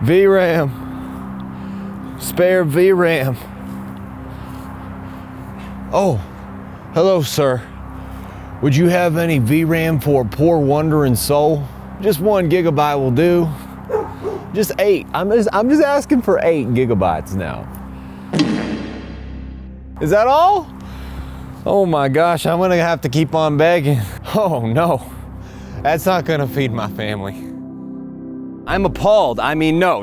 VRAM. Spare VRAM. Oh, hello, sir. Would you have any VRAM for a poor wandering soul? Just 1 gigabyte will do. Just 8. I'm just asking for 8 gigabytes now. Is that all? Oh my gosh, I'm gonna have to keep on begging. Oh no, that's not gonna feed my family. I'm appalled,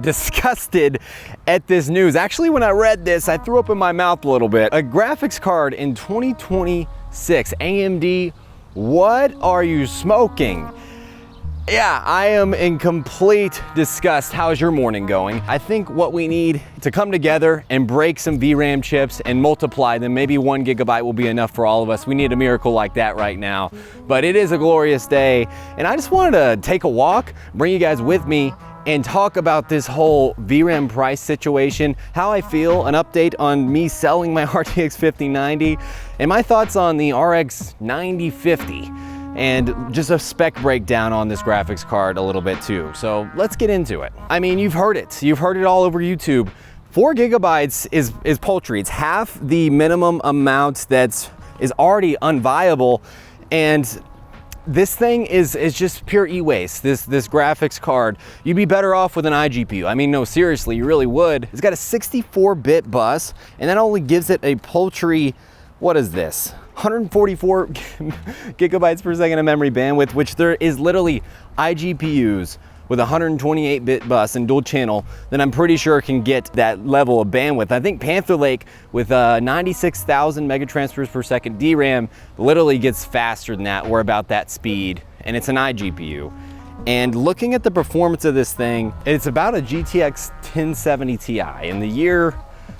disgusted at this news. Actually, when I read this, I threw up in my mouth a little bit. A graphics card in 2026, AMD, what are you smoking? Yeah, I am in complete disgust. How's your morning going? I think what we need to come together and break some VRAM chips and multiply them. Maybe 1 gigabyte will be enough for all of us. We need a miracle like that right now. But it is a glorious day. And I just wanted to take a walk, bring you guys with me, and talk about this whole VRAM price situation, how I feel, an update on me selling my RTX 5090, and my thoughts on the RX 9050. And just a spec breakdown on this graphics card a little bit too. So let's get into it. I mean, you've heard it all over YouTube. 4 gigabytes is poultry. It's half the minimum amount is already unviable. And this thing is just pure e-waste, this graphics card. You'd be better off with an iGPU. I mean, no, seriously, you really would. It's got a 64-bit bus, and that only gives it a paltry, what is this? 144 gigabytes per second of memory bandwidth, which there is literally iGPUs with a 128-bit bus and dual channel that I'm pretty sure can get that level of bandwidth. I think Panther Lake with 96,000 megatransfers per second DRAM literally gets faster than that, or about that speed, and it's an iGPU. And looking at the performance of this thing, it's about a GTX 1070 Ti in the year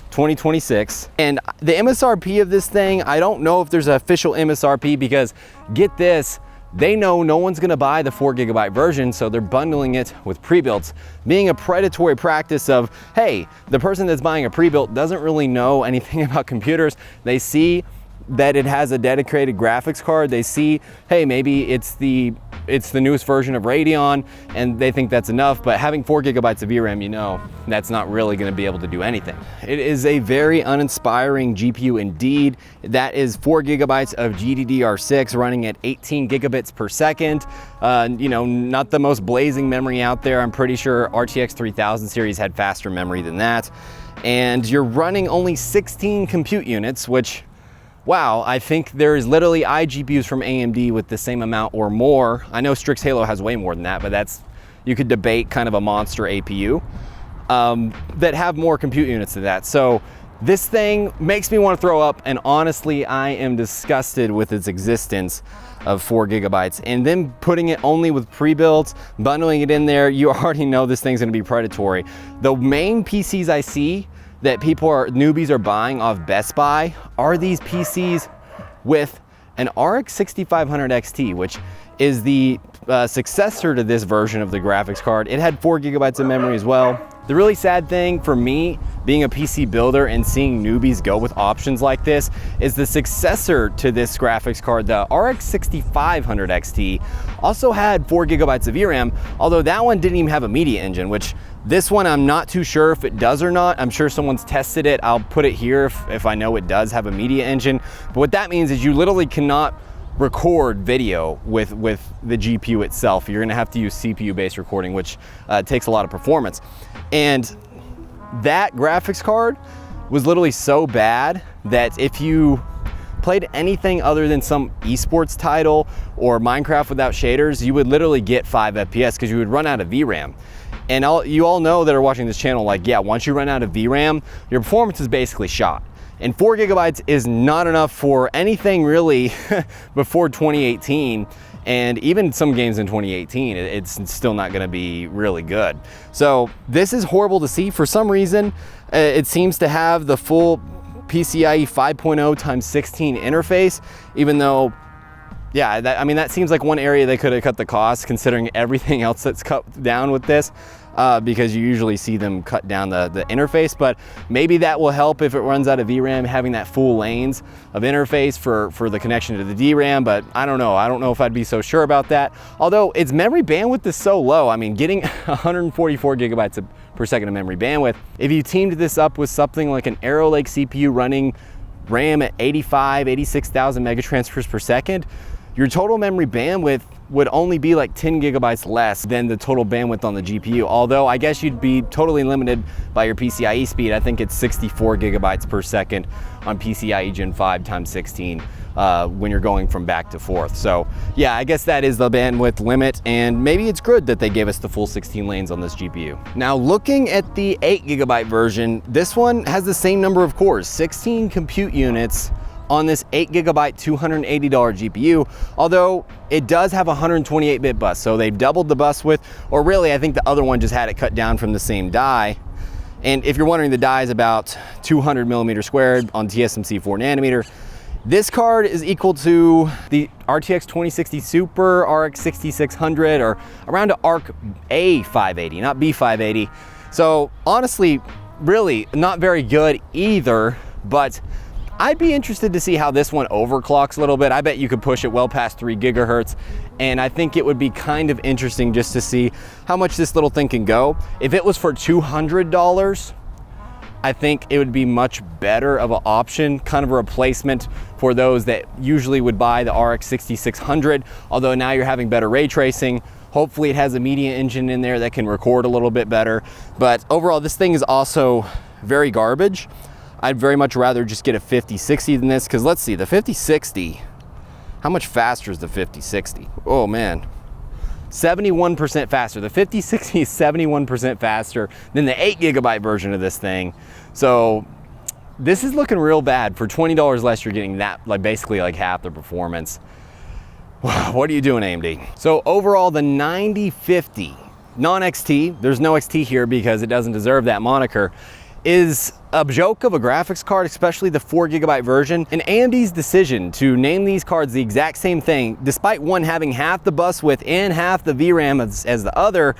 2026. And the MSRP of this thing, I don't know if there's an official MSRP, because get this, they know no one's gonna buy the 4 gigabyte version, so they're bundling it with pre-builts, being a predatory practice of, hey, the person that's buying a pre-built doesn't really know anything about computers. They see that it has a dedicated graphics card. They see, hey, maybe it's the newest version of Radeon, and they think that's enough. But having 4 gigabytes of VRAM, that's not really going to be able to do anything. It is a very uninspiring GPU indeed. That is 4 gigabytes of GDDR6 running at 18 gigabits per second. Not the most blazing memory out there. I'm pretty sure RTX 3000 series had faster memory than that. And you're running only 16 compute units, which, wow, I think there's literally iGPUs from AMD with the same amount or more. I know Strix Halo has way more than that, but you could debate kind of a monster APU that have more compute units than that. So this thing makes me want to throw up, and honestly, I am disgusted with its existence of 4 gigabytes. And then putting it only with pre-builts, bundling it in there, you already know this thing's gonna be predatory. The main PCs I see that newbies are buying off Best Buy are these PCs with an RX 6500 XT, which is the successor to this version of the graphics card. It had 4 gigabytes of memory as well. The really sad thing for me, being a PC builder and seeing newbies go with options like this, is the successor to this graphics card, the RX 6500 XT, also had 4 gigabytes of VRAM, although that one didn't even have a media engine, which this one I'm not too sure if it does or not. I'm sure someone's tested it. I'll put it here if I know it does have a media engine. But what that means is you literally cannot record video with the GPU itself. You're gonna have to use CPU-based recording, which takes a lot of performance. And that graphics card was literally so bad that if you played anything other than some esports title or Minecraft without shaders, you would literally get 5 FPS because you would run out of VRAM. And you all know that are watching this channel, like, yeah, once you run out of VRAM, your performance is basically shot. And 4 gigabytes is not enough for anything really before 2018. And even some games in 2018, it's still not gonna be really good. So this is horrible to see. For some reason, it seems to have the full PCIe 5.0 x 16 interface, even though, yeah, that seems like one area they could have cut the cost, considering everything else that's cut down with this. because you usually see them cut down the interface, but maybe that will help if it runs out of VRAM, having that full lanes of interface for the connection to the DRAM, but I don't know. I don't know if I'd be so sure about that. Although its memory bandwidth is so low. I mean, getting 144 gigabytes per second of memory bandwidth, if you teamed this up with something like an Arrow Lake CPU running RAM at 86,000 megatransfers per second, your total memory bandwidth would only be like 10 gigabytes less than the total bandwidth on the GPU. Although I guess you'd be totally limited by your PCIe speed. I think it's 64 gigabytes per second on PCIe Gen 5 times 16 when you're going from back to forth. So yeah, I guess that is the bandwidth limit, and maybe it's good that they gave us the full 16 lanes on this GPU. Now looking at the 8 gigabyte version, this one has the same number of cores, 16 compute units on this 8 gigabyte $280 GPU, although it does have a 128-bit bus. So they've doubled the bus width, or really I think the other one just had it cut down from the same die. And if you're wondering, the die is about 200 millimeters squared on TSMC 4 nanometer. This card is equal to the RTX 2060 Super, RX 6600, or around an ARC A580, not B580. So honestly, really not very good either, but I'd be interested to see how this one overclocks a little bit. I bet you could push it well past 3 gigahertz, and I think it would be kind of interesting just to see how much this little thing can go. If it was for $200, I think it would be much better of an option, kind of a replacement for those that usually would buy the RX 6600, although now you're having better ray tracing. Hopefully it has a media engine in there that can record a little bit better. But overall, this thing is also very garbage. I'd very much rather just get a 5060 than this, because let's see, the 5060, how much faster is the 5060? Oh man, 71% faster. The 5060 is 71% faster than the 8 gigabyte version of this thing. So this is looking real bad. For $20 less, you're getting that, like basically like half the performance. What are you doing, AMD? So overall, the 9050 non-XT, there's no XT here because it doesn't deserve that moniker, is a joke of a graphics card, especially the 4 gigabyte version. And AMD's decision to name these cards the exact same thing, despite one having half the bus width and half the VRAM as the other,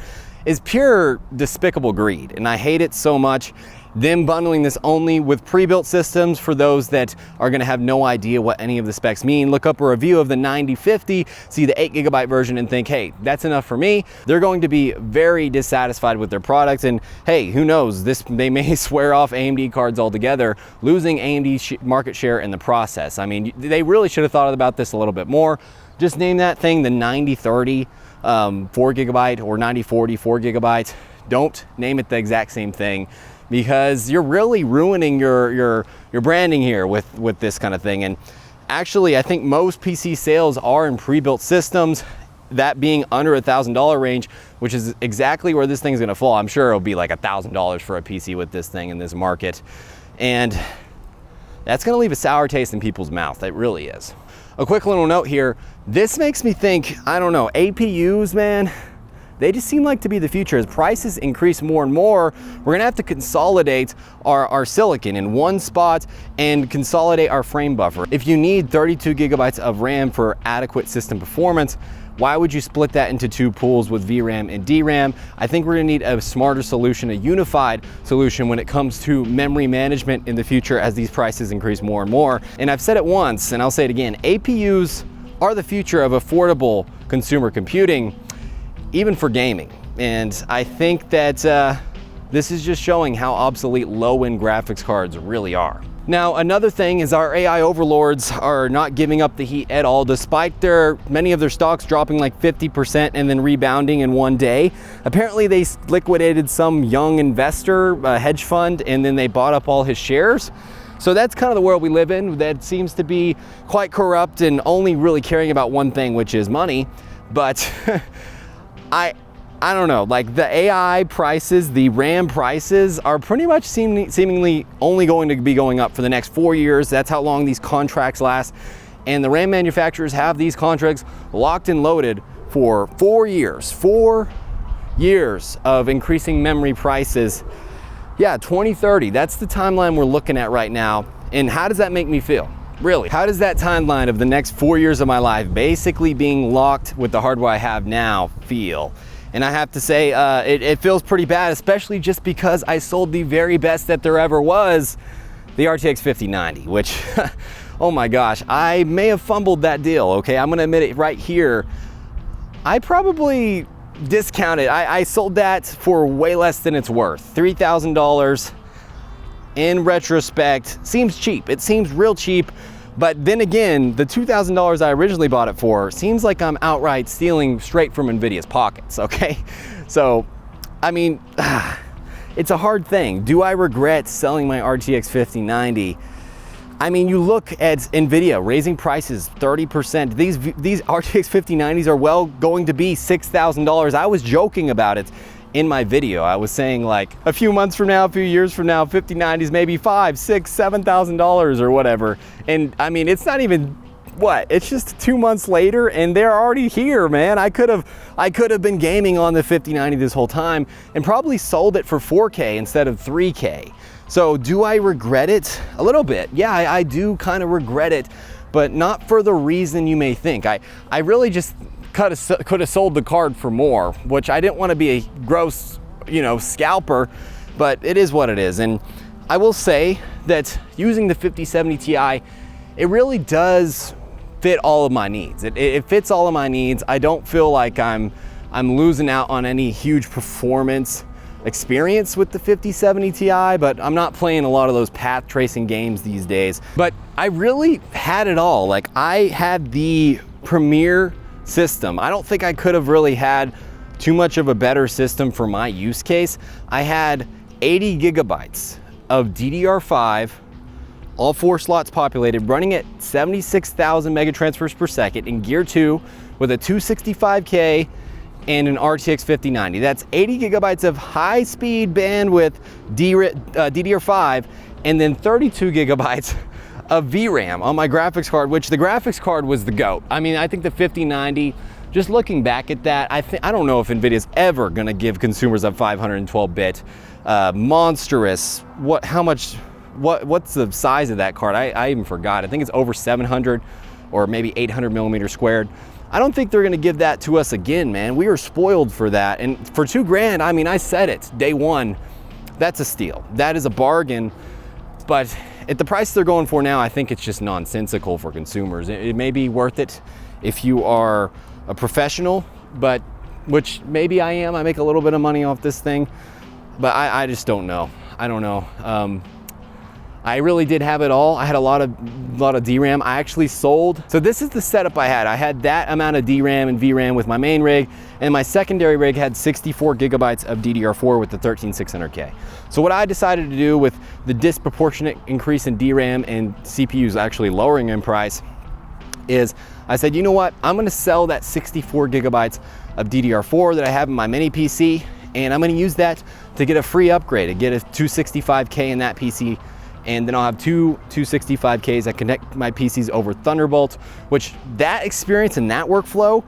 is pure despicable greed. And I hate it so much. Them bundling this only with pre-built systems for those that are gonna have no idea what any of the specs mean. Look up a review of the 9050, see the 8 gigabyte version and think, hey, that's enough for me. They're going to be very dissatisfied with their products, and hey, who knows, they may swear off AMD cards altogether, losing AMD market share in the process. I mean, they really should have thought about this a little bit more. Just name that thing the 9030 4 gigabyte or 9040 4 gigabyte. Don't name it the exact same thing, because you're really ruining your branding here with this kind of thing. And actually, I think most PC sales are in pre-built systems, that being under $1,000 range, which is exactly where this thing's gonna fall. I'm sure it'll be like $1,000 for a PC with this thing in this market. And that's gonna leave a sour taste in people's mouth. It really is. A quick little note here. This makes me think, I don't know, APUs, man, they just seem like to be the future. As prices increase more and more, we're gonna have to consolidate our silicon in one spot and consolidate our frame buffer. If you need 32 gigabytes of RAM for adequate system performance, why would you split that into 2 pools with VRAM and DRAM? I think we're gonna need a smarter solution, a unified solution when it comes to memory management in the future as these prices increase more and more. And I've said it once, and I'll say it again, APUs are the future of affordable consumer computing, even for gaming. And I think that this is just showing how obsolete low-end graphics cards really are. Now, another thing is our AI overlords are not giving up the heat at all, despite many of their stocks dropping like 50% and then rebounding in one day. Apparently they liquidated some young investor, hedge fund, and then they bought up all his shares. So that's kind of the world we live in, that seems to be quite corrupt and only really caring about one thing, which is money. But I don't know, like the AI prices, the RAM prices are pretty much seemingly only going to be going up for the next 4 years. That's how long these contracts last. And the RAM manufacturers have these contracts locked and loaded for 4 years. 4 years of increasing memory prices. Yeah, 2030, that's the timeline we're looking at right now. And how does that make me feel? Really, how does that timeline of the next 4 years of my life basically being locked with the hardware I have now feel? And I have to say, it feels pretty bad, especially just because I sold the very best that there ever was, the RTX 5090, which, oh my gosh, I may have fumbled that deal, okay? I'm gonna admit it right here. I probably discounted. I sold that for way less than it's worth. $3,000 in retrospect seems cheap. It seems real cheap. But then again, the $2,000 I originally bought it for seems like I'm outright stealing straight from NVIDIA's pockets, okay? So, I mean, it's a hard thing. Do I regret selling my RTX 5090? I mean, you look at NVIDIA raising prices 30%. These RTX 5090s are well going to be $6,000. I was joking about it in my video. I was saying like a few months from now, a few years from now, 5090s maybe $5,000, $6,000, $7,000 or whatever. And I mean, it's not even what? It's just 2 months later and they're already here, man. I could have been gaming on the 5090 this whole time and probably sold it for 4K instead of 3K. So do I regret it? A little bit. Yeah, I do kind of regret it, but not for the reason you may think. I really just could have sold the card for more, which I didn't want to be a gross, scalper, but it is what it is. And I will say that using the 5070 Ti, it really does fit all of my needs. It fits all of my needs. I don't feel like I'm losing out on any huge performance experience with the 5070 Ti, but I'm not playing a lot of those path tracing games these days. But I really had it all. Like, I had the premier system. I don't think I could have really had too much of a better system for my use case. I had 80 gigabytes of DDR5, all 4 slots populated, running at 76,000 megatransfers per second in Gear 2 with a 265K and an RTX 5090. That's 80 gigabytes of high-speed bandwidth DDR5 and then 32 gigabytes of VRAM on my graphics card, which the graphics card was the GOAT. I mean, I think the 5090, just looking back at that, I don't know if NVIDIA's ever gonna give consumers a 512-bit monstrous, what's the size of that card? I even forgot. I think it's over 700 or maybe 800 millimeters squared. I don't think they're gonna give that to us again, man. We were spoiled for that. And for $2,000, I mean, I said it, day one, that's a steal. That is a bargain. But at the price they're going for now, I think it's just nonsensical for consumers. It may be worth it if you are a professional, but which maybe I am. I make a little bit of money off this thing, but I just don't know. I don't know. I really did have it all. I had a lot of DRAM. I actually sold. So this is the setup I had. I had that amount of DRAM and VRAM with my main rig, and my secondary rig had 64 gigabytes of DDR4 with the 13600K. So what I decided to do with the disproportionate increase in DRAM and CPUs actually lowering in price is I said, you know what? I'm gonna sell that 64 gigabytes of DDR4 that I have in my mini PC, and I'm gonna use that to get a free upgrade, to get a 265K in that PC. And then I'll have two 265Ks that connect my PCs over Thunderbolt, which that experience and that workflow,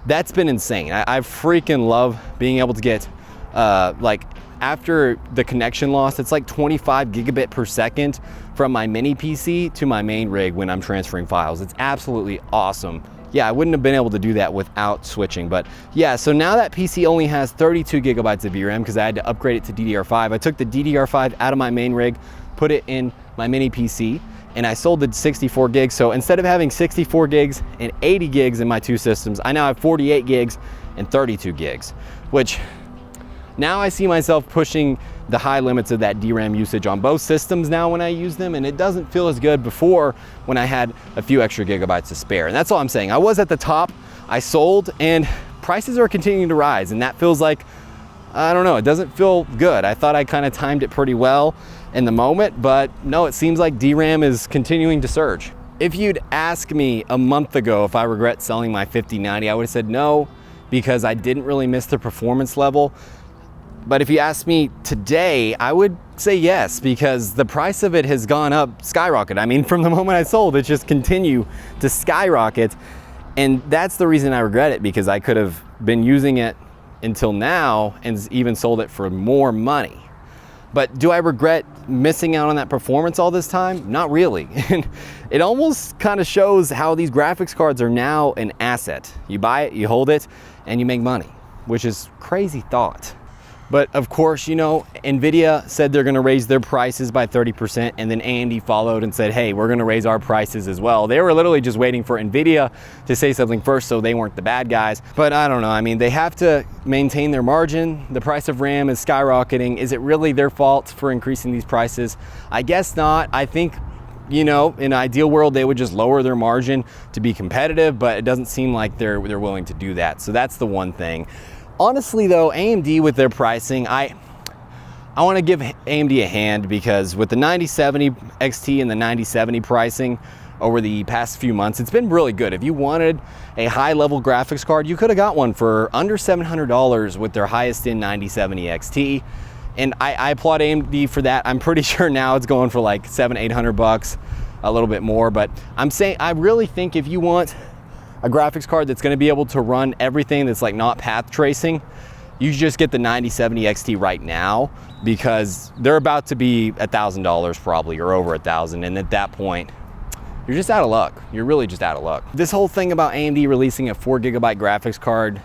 that's been insane. I freaking love being able to get, like after the connection loss, it's like 25 gigabit per second from my mini PC to my main rig when I'm transferring files. It's absolutely awesome. Yeah, I wouldn't have been able to do that without switching, but yeah, so now that PC only has 32 gigabytes of VRAM because I had to upgrade it to DDR5. I took the DDR5 out of my main rig, put it in my mini PC, and I sold the 64 gigs. So instead of having 64 gigs and 80 gigs in my two systems, I now have 48 gigs and 32 gigs, which now I see myself pushing the high limits of that DRAM usage on both systems now when I use them, and it doesn't feel as good before when I had a few extra gigabytes to spare. And that's all I'm saying. I was at the top, I sold, and prices are continuing to rise, and that feels like, I don't know, it doesn't feel good. I thought I kind of timed it pretty well in the moment, but no, it seems like DRAM is continuing to surge. If you'd asked me a month ago if I regret selling my 5090, I would have said no, because I didn't really miss the performance level. But if you asked me today, I would say yes, because the price of it has gone up, skyrocket. I mean, from the moment I sold, it just continued to skyrocket. And that's the reason I regret it, because I could have been using it until now and even sold it for more money. But do I regret missing out on that performance all this time? Not really. And it almost kind of shows how these graphics cards are now an asset. You buy it, you hold it, and you make money. which is crazy thought. But of course, you know, NVIDIA said they're gonna raise their prices by 30%, and then AMD followed and said, hey, we're gonna raise our prices as well. They were literally just waiting for NVIDIA to say something first, so they weren't the bad guys. But I don't know, I mean, they have to maintain their margin. The price of RAM is skyrocketing. Is it really their fault for increasing these prices? I guess not. I think, you know, in an ideal world, they would just lower their margin to be competitive, but it doesn't seem like they're willing to do that. So that's the one thing. Honestly though, AMD with their pricing, I want to give AMD a hand, because with the 9070 XT and the 9070 pricing over the past few months, it's been really good. If you wanted a high level graphics card, you could have got one for under $700 with their highest end 9070 XT. And I applaud AMD for that. I'm pretty sure now it's going for like $700-800, a little bit more. But I'm saying, I really think if you want a graphics card that's going to be able to run everything that's like not path tracing, you just get the 9070 XT right now, because they're about to be $1,000 probably, or over $1,000, and at that point you're just out of luck. You're really just out of luck. This whole thing about AMD releasing a 4GB graphics card,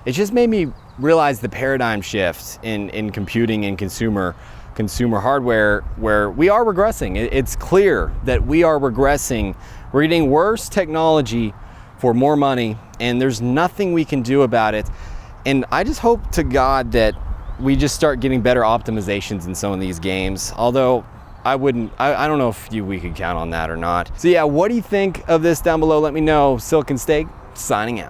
it just made me realize the paradigm shift in computing and consumer hardware, where we are regressing. It's clear that we are regressing. We're getting worse technology for more money, and there's nothing we can do about it. And I just hope to God that we just start getting better optimizations in some of these games. Although I don't know if we could count on that or not. So yeah, what do you think of this down below? Let me know. Silken Steak, signing out.